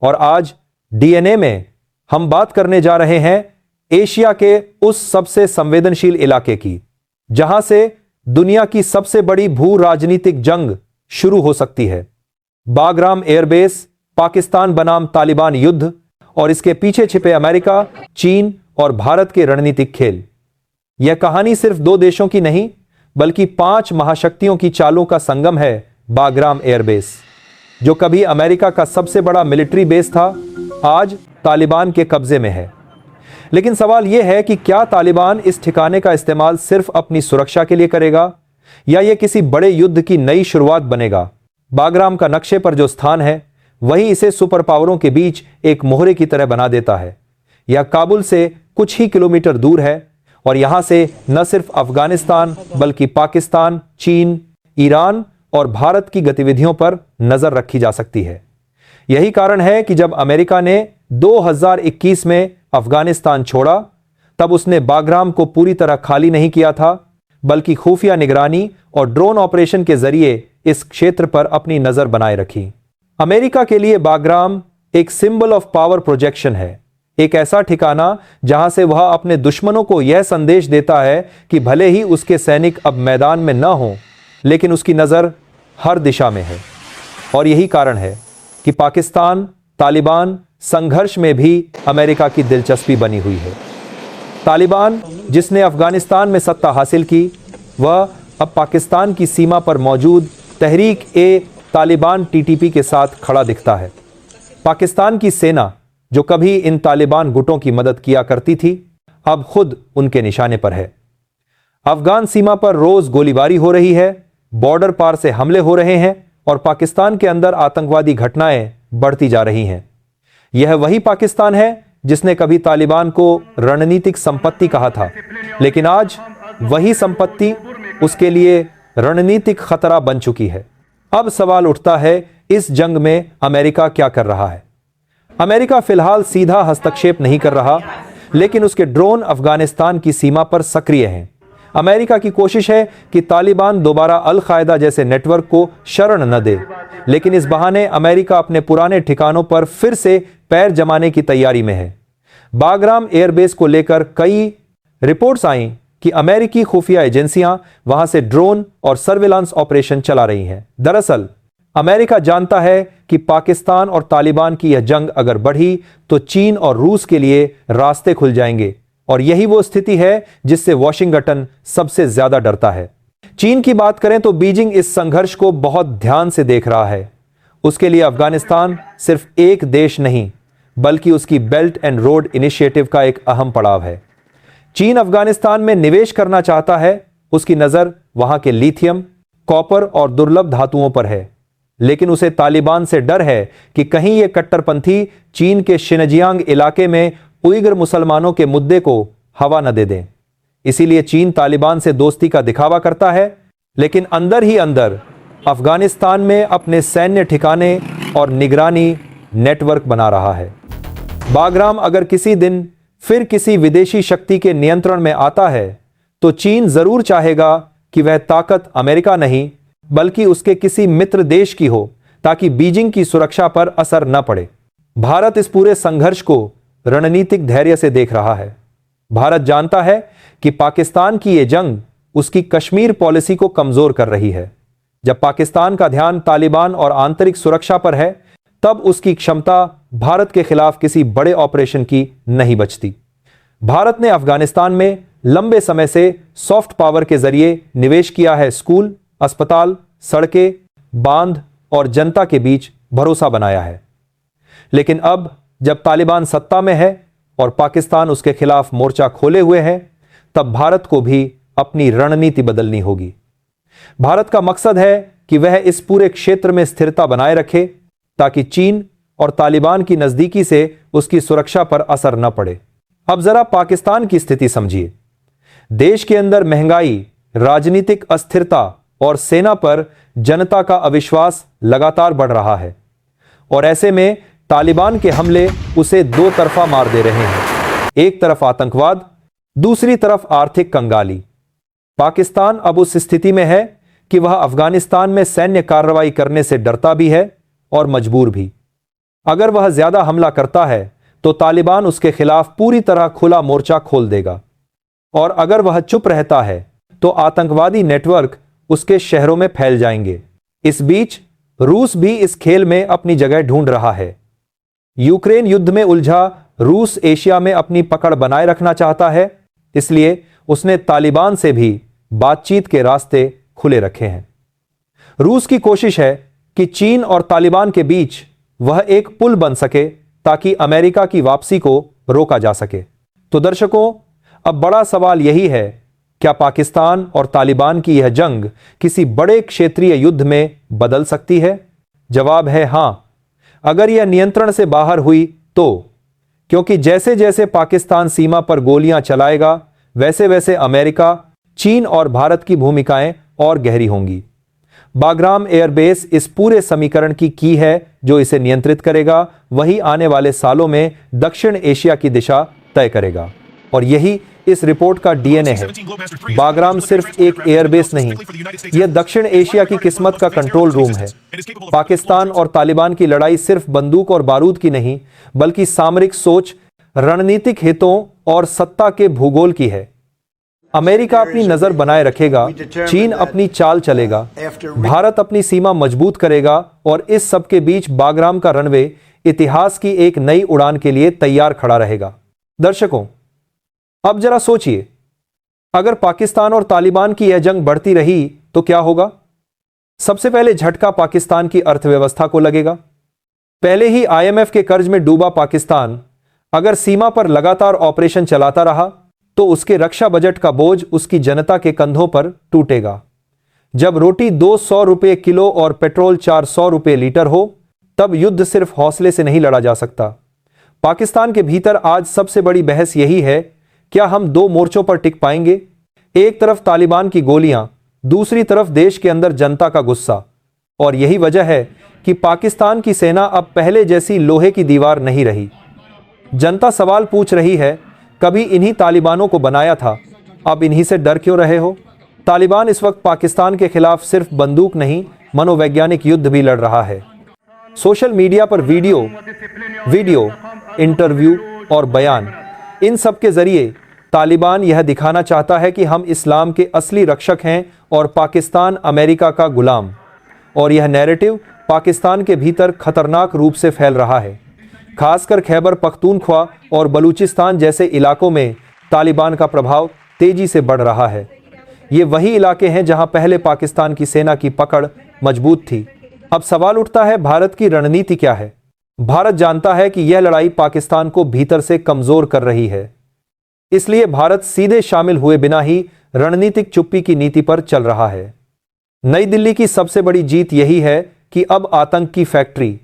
और आज डीएनए में हम बात करने जा रहे हैं एशिया के उस सबसे संवेदनशील इलाके की, जहां से दुनिया की सबसे बड़ी भू राजनीतिक जंग शुरू हो सकती है। बागराम एयरबेस, पाकिस्तान बनाम तालिबान युद्ध और इसके पीछे छिपे अमेरिका, चीन और भारत के रणनीतिक खेल। यह कहानी सिर्फ दो देशों की नहीं, बल्कि 5 महाशक्तियों की चालों का संगम है। बागराम एयरबेस, जो कभी अमेरिका का सबसे बड़ा मिलिट्री बेस था, आज तालिबान के कब्जे में है। लेकिन सवाल यह है कि क्या तालिबान इस ठिकाने का इस्तेमाल सिर्फ अपनी सुरक्षा के लिए करेगा, या यह किसी बड़े युद्ध की नई शुरुआत बनेगा। बागराम का नक्शे पर जो स्थान है, वही इसे सुपर पावरों के बीच एक मोहरे की तरह बना देता है। यह काबुल से कुछ ही किलोमीटर दूर है और यहां से न सिर्फ अफगानिस्तान बल्कि पाकिस्तान, चीन, ईरान और भारत की गतिविधियों पर नजर रखी जा सकती है। यही कारण है कि जब अमेरिका ने 2021 में अफगानिस्तान छोड़ा, तब उसने बागराम को पूरी तरह खाली नहीं किया था, बल्कि खुफिया निगरानी और ड्रोन ऑपरेशन के जरिए इस क्षेत्र पर अपनी नजर बनाए रखी। अमेरिका के लिए बागराम एक सिंबल ऑफ पावर प्रोजेक्शन है, एक ऐसा ठिकाना जहां से वह अपने दुश्मनों को यह संदेश देता है कि भले ही उसके सैनिक अब मैदान में न हों, लेकिन उसकी नजर हर दिशा में है। और यही कारण है कि पाकिस्तान तालिबान संघर्ष में भी अमेरिका की दिलचस्पी बनी हुई है। तालिबान, जिसने अफगानिस्तान में सत्ता हासिल की, वह अब पाकिस्तान की सीमा पर मौजूद तहरीक ए तालिबान टीटीपी के साथ खड़ा दिखता है। पाकिस्तान की सेना, जो कभी इन तालिबान गुटों की मदद किया करती थी, अब खुद उनके निशाने पर है। अफगान सीमा पर रोज गोलीबारी हो रही है, बॉर्डर पार से हमले हो रहे हैं और पाकिस्तान के अंदर आतंकवादी घटनाएं बढ़ती जा रही हैं। यह वही पाकिस्तान है जिसने कभी तालिबान को रणनीतिक संपत्ति कहा था, लेकिन आज वही संपत्ति उसके लिए रणनीतिक खतरा बन चुकी है। अब सवाल उठता है, इस जंग में अमेरिका क्या कर रहा है? अमेरिका फिलहाल सीधा हस्तक्षेप नहीं कर रहा, लेकिन उसके ड्रोन अफगानिस्तान की सीमा पर सक्रिय हैं। अमेरिका की कोशिश है कि तालिबान दोबारा अल कायदा जैसे नेटवर्क को शरण न दे, लेकिन इस बहाने अमेरिका अपने पुराने ठिकानों पर फिर से पैर जमाने की तैयारी में है। बागराम एयरबेस को लेकर कई रिपोर्ट्स आईं कि अमेरिकी खुफिया एजेंसियां वहां से ड्रोन और सर्विलांस ऑपरेशन चला रही हैं। दरअसल अमेरिका जानता है कि पाकिस्तान और तालिबान की यह जंग अगर बढ़ी तो चीन और रूस के लिए रास्ते खुल जाएंगे, और यही वो स्थिति है जिससे वॉशिंगटन सबसे ज्यादा डरता है। चीन की बात करें तो बीजिंग इस संघर्ष को बहुत ध्यान से देख रहा है। उसके लिए अफगानिस्तान सिर्फ एक देश नहीं, बल्कि उसकी बेल्ट एंड रोड इनिशिएटिव का एक अहम पड़ाव है। चीन अफगानिस्तान में निवेश करना चाहता है। उसकी नजर वहां के लिथियम, कॉपर और दुर्लभ धातुओं पर है, लेकिन उसे तालिबान से डर है कि कहीं ये कट्टरपंथी चीन के शिनजियांग इलाके में उइगर मुसलमानों के मुद्दे को हवा न दे दें। इसीलिए चीन तालिबान से दोस्ती का दिखावा करता है, लेकिन अंदर ही अंदर अफगानिस्तान में अपने सैन्य ठिकाने और निगरानी नेटवर्क बना रहा है। बागराम अगर किसी दिन फिर किसी विदेशी शक्ति के नियंत्रण में आता है, तो चीन जरूर चाहेगा कि वह ताकत अमेरिका नहीं, बल्कि उसके किसी मित्र देश की हो, ताकि बीजिंग की सुरक्षा पर असर न पड़े। भारत इस पूरे संघर्ष को रणनीतिक धैर्य से देख रहा है। भारत जानता है कि पाकिस्तान की यह जंग उसकी कश्मीर पॉलिसी को कमजोर कर रही है। जब पाकिस्तान का ध्यान तालिबान और आंतरिक सुरक्षा पर है, तब उसकी क्षमता भारत के खिलाफ किसी बड़े ऑपरेशन की नहीं बचती। भारत ने अफगानिस्तान में लंबे समय से सॉफ्ट पावर के जरिए निवेश किया है। स्कूल, अस्पताल, सड़कें, बांध और जनता के बीच भरोसा बनाया है। लेकिन अब जब तालिबान सत्ता में है और पाकिस्तान उसके खिलाफ मोर्चा खोले हुए है, तब भारत को भी अपनी रणनीति बदलनी होगी। भारत का मकसद है कि वह इस पूरे क्षेत्र में स्थिरता बनाए रखे, ताकि चीन और तालिबान की नजदीकी से उसकी सुरक्षा पर असर न पड़े। अब जरा पाकिस्तान की स्थिति समझिए। देश के अंदर महंगाई, राजनीतिक अस्थिरता और सेना पर जनता का अविश्वास लगातार बढ़ रहा है, और ऐसे में तालिबान के हमले उसे दो तरफा मार दे रहे हैं। एक तरफ आतंकवाद, दूसरी तरफ आर्थिक कंगाली। पाकिस्तान अब उस स्थिति में है कि वह अफगानिस्तान में सैन्य कार्रवाई करने से डरता भी है और मजबूर भी। अगर वह ज्यादा हमला करता है तो तालिबान उसके खिलाफ पूरी तरह खुला मोर्चा खोल देगा, और अगर वह चुप रहता है तो आतंकवादी नेटवर्क उसके शहरों में फैल जाएंगे। इस बीच रूस भी इस खेल में अपनी जगह ढूंढ रहा है। यूक्रेन युद्ध में उलझा रूस एशिया में अपनी पकड़ बनाए रखना चाहता है, इसलिए उसने तालिबान से भी बातचीत के रास्ते खुले रखे हैं। रूस की कोशिश है कि चीन और तालिबान के बीच वह एक पुल बन सके ताकि अमेरिका की वापसी को रोका जा सके। तो दर्शकों, अब बड़ा सवाल यही है, क्या पाकिस्तान और तालिबान की यह जंग किसी बड़े क्षेत्रीय युद्ध में बदल सकती है? जवाब है हां, अगर यह नियंत्रण से बाहर हुई तो। क्योंकि जैसे जैसे पाकिस्तान सीमा पर गोलियां चलाएगा, वैसे वैसे अमेरिका, चीन और भारत की भूमिकाएं और गहरी होंगी। बाग्राम एयरबेस इस पूरे समीकरण की है जो इसे नियंत्रित करेगा, वही आने वाले सालों में दक्षिण एशिया की दिशा तय करेगा। और यही इस रिपोर्ट का डीएनए है। बाग्राम सिर्फ एक एयरबेस नहीं, यह दक्षिण एशिया की किस्मत का कंट्रोल रूम है। पाकिस्तान और तालिबान की लड़ाई सिर्फ बंदूक और बारूद की नहीं, बल्कि सामरिक सोच, रणनीतिक हितों और सत्ता के भूगोल की है। अमेरिका अपनी नजर बनाए रखेगा, चीन अपनी चाल चलेगा, भारत अपनी सीमा मजबूत करेगा, और इस सब के बीच बाग्राम का रनवे इतिहास की एक नई उड़ान के लिए तैयार खड़ा रहेगा। दर्शकों, अब जरा सोचिए, अगर पाकिस्तान और तालिबान की यह जंग बढ़ती रही तो क्या होगा? सबसे पहले झटका पाकिस्तान की अर्थव्यवस्था को लगेगा। पहले ही आईएमएफ के कर्ज में डूबा पाकिस्तान अगर सीमा पर लगातार ऑपरेशन चलाता रहा तो उसके रक्षा बजट का बोझ उसकी जनता के कंधों पर टूटेगा। जब रोटी 200 रुपये किलो और पेट्रोल 400 रुपये लीटर हो, तब युद्ध सिर्फ हौसले से नहीं लड़ा जा सकता। पाकिस्तान के भीतर आज सबसे बड़ी बहस यही है, क्या हम दो मोर्चों पर टिक पाएंगे? एक तरफ तालिबान की गोलियां, दूसरी तरफ देश के अंदर जनता का गुस्सा। और यही वजह है कि पाकिस्तान की सेना अब पहले जैसी लोहे की दीवार नहीं रही। जनता सवाल पूछ रही है, कभी इन्हीं तालिबानों को बनाया था, अब इन्हीं से डर क्यों रहे हो? तालिबान इस वक्त पाकिस्तान के खिलाफ सिर्फ बंदूक नहीं, मनोवैज्ञानिक युद्ध भी लड़ रहा है। सोशल मीडिया पर वीडियो, इंटरव्यू और बयान, इन सब के जरिए तालिबान यह दिखाना चाहता है कि हम इस्लाम के असली रक्षक हैं और पाकिस्तान अमेरिका का गुलाम। और यह नैरेटिव पाकिस्तान के भीतर खतरनाक रूप से फैल रहा है। खासकर खैबर पख्तूनख्वा और बलूचिस्तान जैसे इलाकों में तालिबान का प्रभाव तेजी से बढ़ रहा है। ये वही इलाके हैं जहां पहले पाकिस्तान की सेना की पकड़ मजबूत थी। अब सवाल उठता है, भारत की रणनीति क्या है? भारत जानता है कि यह लड़ाई पाकिस्तान को भीतर से कमजोर कर रही है, इसलिए भारत सीधे शामिल हुए बिना ही रणनीतिक चुप्पी की नीति पर चल रहा है। नई दिल्ली की सबसे बड़ी जीत यही है कि अब आतंक की फैक्ट्री,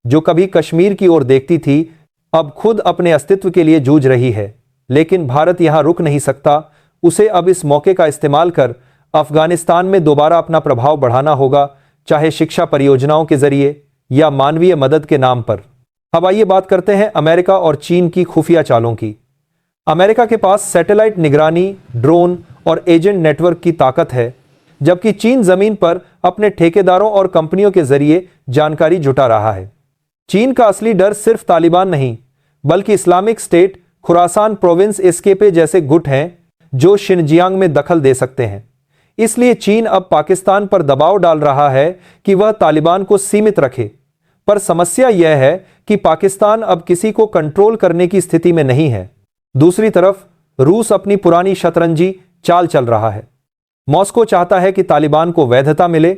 जो कभी कश्मीर की ओर देखती थी, अब खुद अपने अस्तित्व के लिए जूझ रही है। लेकिन भारत यहां रुक नहीं सकता, उसे अब इस मौके का इस्तेमाल कर अफगानिस्तान में दोबारा अपना प्रभाव बढ़ाना होगा, चाहे शिक्षा परियोजनाओं के जरिए या मानवीय मदद के नाम पर। अब आइए बात करते हैं अमेरिका और चीन की खुफिया चालों की। अमेरिका के पास सैटेलाइट निगरानी, ड्रोन और एजेंट नेटवर्क की ताकत है, जबकि चीन जमीन पर अपने ठेकेदारों और कंपनियों के जरिए जानकारी जुटा रहा है। चीन का असली डर सिर्फ तालिबान नहीं, बल्कि इस्लामिक स्टेट, खुरासान प्रोविंस एसकेपे जैसे गुट हैं जो शिनजियांग में दखल दे सकते हैं। इसलिए चीन अब पाकिस्तान पर दबाव डाल रहा है कि वह तालिबान को सीमित रखे। पर समस्या यह है कि पाकिस्तान अब किसी को कंट्रोल करने की स्थिति में नहीं है। दूसरी तरफ रूस अपनी पुरानी शतरंजी चाल चल रहा है। मॉस्को चाहता है कि तालिबान को वैधता मिले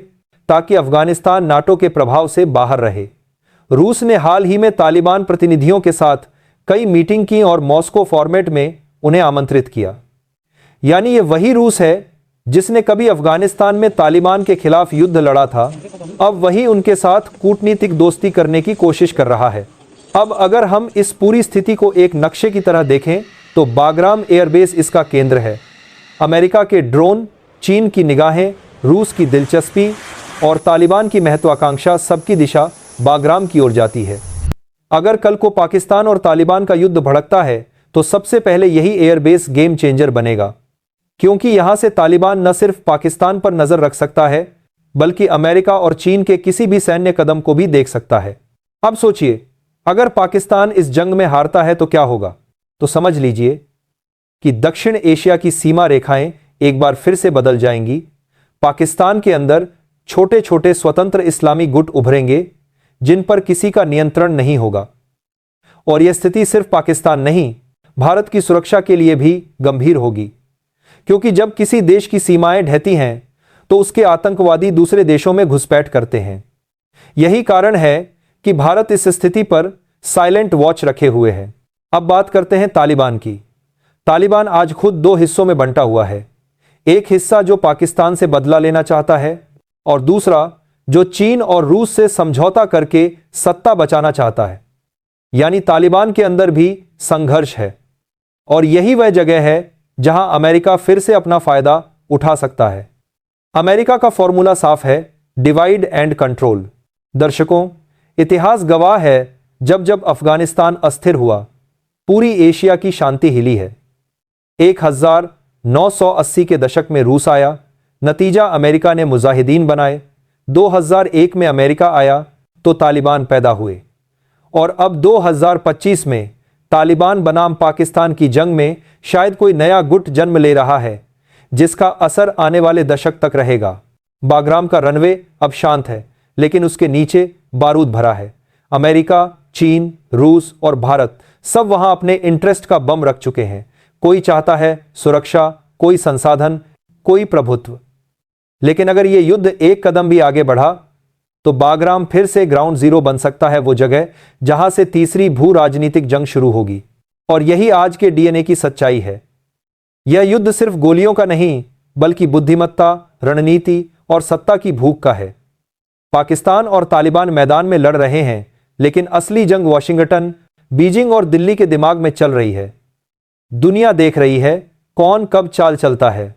ताकि अफगानिस्तान नाटो के प्रभाव से बाहर रहे। रूस ने हाल ही में तालिबान प्रतिनिधियों के साथ कई मीटिंग की और मॉस्को फॉर्मेट में उन्हें आमंत्रित किया। यानी ये वही रूस है जिसने कभी अफगानिस्तान में तालिबान के खिलाफ युद्ध लड़ा था, अब वही उनके साथ कूटनीतिक दोस्ती करने की कोशिश कर रहा है। अब अगर हम इस पूरी स्थिति को एक नक्शे की तरह देखें तो बाग्राम एयरबेस इसका केंद्र है। अमेरिका के ड्रोन, चीन की निगाहें, रूस की दिलचस्पी और तालिबान की महत्वाकांक्षा, सबकी दिशा बाग्राम की ओर जाती है। अगर कल को पाकिस्तान और तालिबान का युद्ध भड़कता है तो सबसे पहले यही एयरबेस गेम चेंजर बनेगा, क्योंकि यहां से तालिबान न सिर्फ पाकिस्तान पर नजर रख सकता है, बल्कि अमेरिका और चीन के किसी भी सैन्य कदम को भी देख सकता है। अब सोचिए, अगर पाकिस्तान इस जंग में हारता है तो क्या होगा? तो समझ लीजिए कि दक्षिण एशिया की सीमा रेखाएं एक बार फिर से बदल जाएंगी। पाकिस्तान के अंदर छोटे छोटे स्वतंत्र इस्लामी गुट उभरेंगे जिन पर किसी का नियंत्रण नहीं होगा। और यह स्थिति सिर्फ पाकिस्तान नहीं, भारत की सुरक्षा के लिए भी गंभीर होगी, क्योंकि जब किसी देश की सीमाएं ढहती हैं तो उसके आतंकवादी दूसरे देशों में घुसपैठ करते हैं। यही कारण है कि भारत इस स्थिति पर साइलेंट वॉच रखे हुए है। अब बात करते हैं तालिबान की। तालिबान आज खुद दो हिस्सों में बंटा हुआ है। एक हिस्सा जो पाकिस्तान से बदला लेना चाहता है और दूसरा जो चीन और रूस से समझौता करके सत्ता बचाना चाहता है। यानी तालिबान के अंदर भी संघर्ष है और यही वह जगह है जहां अमेरिका फिर से अपना फायदा उठा सकता है। अमेरिका का फॉर्मूला साफ है, डिवाइड एंड कंट्रोल। दर्शकों, इतिहास गवाह है, जब जब अफगानिस्तान अस्थिर हुआ पूरी एशिया की शांति हिली है। 1980 के दशक में रूस आया, नतीजा अमेरिका ने मुजाहिदीन बनाए। 2001 में अमेरिका आया तो तालिबान पैदा हुए और अब 2025 में तालिबान बनाम पाकिस्तान की जंग में शायद कोई नया गुट जन्म ले रहा है जिसका असर आने वाले दशक तक रहेगा। बागराम का रनवे अब शांत है, लेकिन उसके नीचे बारूद भरा है। अमेरिका, चीन, रूस और भारत सब वहां अपने इंटरेस्ट का बम रख चुके हैं। कोई चाहता है सुरक्षा, कोई संसाधन, कोई प्रभुत्व। लेकिन अगर यह युद्ध एक कदम भी आगे बढ़ा तो बागराम फिर से ग्राउंड जीरो बन सकता है, वो जगह जहां से तीसरी भू राजनीतिक जंग शुरू होगी। और यही आज के डीएनए की सच्चाई है। यह युद्ध सिर्फ गोलियों का नहीं, बल्कि बुद्धिमत्ता, रणनीति और सत्ता की भूख का है। पाकिस्तान और तालिबान मैदान में लड़ रहे हैं, लेकिन असली जंग वॉशिंगटन, बीजिंग और दिल्ली के दिमाग में चल रही है। दुनिया देख रही है कौन कब चाल चलता है।